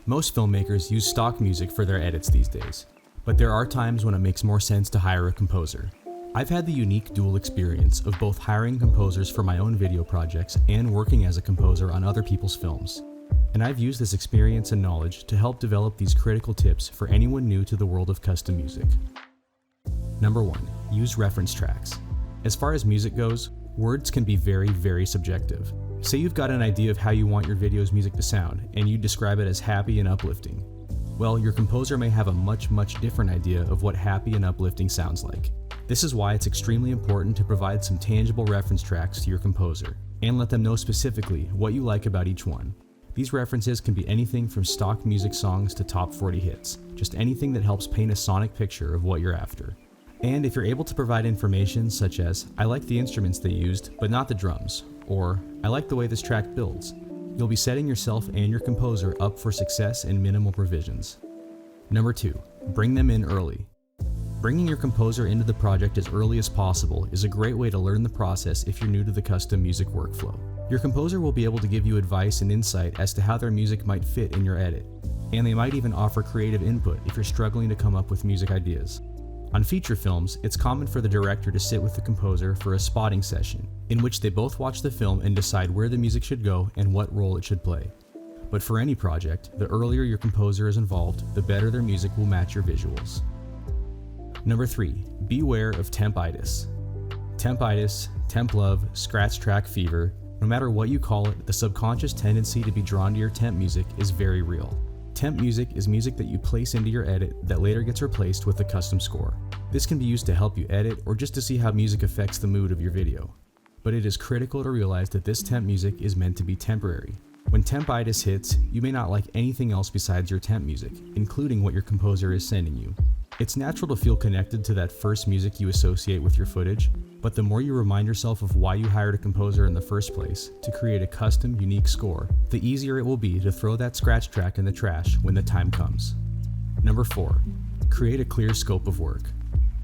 Most filmmakers use stock music for their edits these days, but there are times when it makes more sense to hire a composer. I've had the unique dual experience of both hiring composers for my own video projects and working as a composer on other people's films. And I've used this experience and knowledge to help develop these critical tips for anyone new to the world of custom music. Number 1. Use reference tracks. As far as music goes, words can be very subjective. Say you've got an idea of how you want your video's music to sound, and you describe it as happy and uplifting. Well, your composer may have a much different idea of what happy and uplifting sounds like. This is why it's extremely important to provide some tangible reference tracks to your composer, and let them know specifically what you like about each one. These references can be anything from stock music songs to top 40 hits, just anything that helps paint a sonic picture of what you're after. And if you're able to provide information such as, I like the instruments they used, but not the drums, or I like the way this track builds, you'll be setting yourself and your composer up for success and minimal revisions. Number 2, bring them in early. Bringing your composer into the project as early as possible is a great way to learn the process if you're new to the custom music workflow. Your composer will be able to give you advice and insight as to how their music might fit in your edit, and they might even offer creative input if you're struggling to come up with music ideas. On feature films, it's common for the director to sit with the composer for a spotting session, in which they both watch the film and decide where the music should go and what role it should play. But for any project, the earlier your composer is involved, the better their music will match your visuals. Number 3, beware of tempitis. Tempitis, temp love, scratch track fever, no matter what you call it, the subconscious tendency to be drawn to your temp music is very real. Temp music is music that you place into your edit that later gets replaced with a custom score. This can be used to help you edit or just to see how music affects the mood of your video. But it is critical to realize that this temp music is meant to be temporary. When tempitis hits, you may not like anything else besides your temp music, including what your composer is sending you. It's natural to feel connected to that first music you associate with your footage, but the more you remind yourself of why you hired a composer in the first place to create a custom, unique score, the easier it will be to throw that scratch track in the trash when the time comes. Number 4, create a clear scope of work.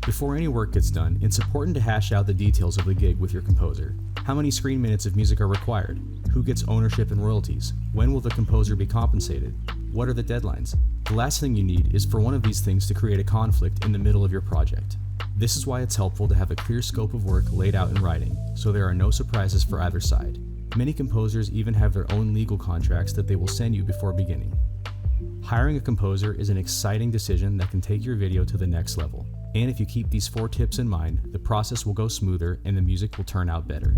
Before any work gets done, it's important to hash out the details of the gig with your composer. How many screen minutes of music are required? Who gets ownership and royalties? When will the composer be compensated? What are the deadlines? The last thing you need is for one of these things to create a conflict in the middle of your project. This is why it's helpful to have a clear scope of work laid out in writing, so there are no surprises for either side. Many composers even have their own legal contracts that they will send you before beginning. Hiring a composer is an exciting decision that can take your video to the next level. And if you keep these 4 tips in mind, the process will go smoother and the music will turn out better.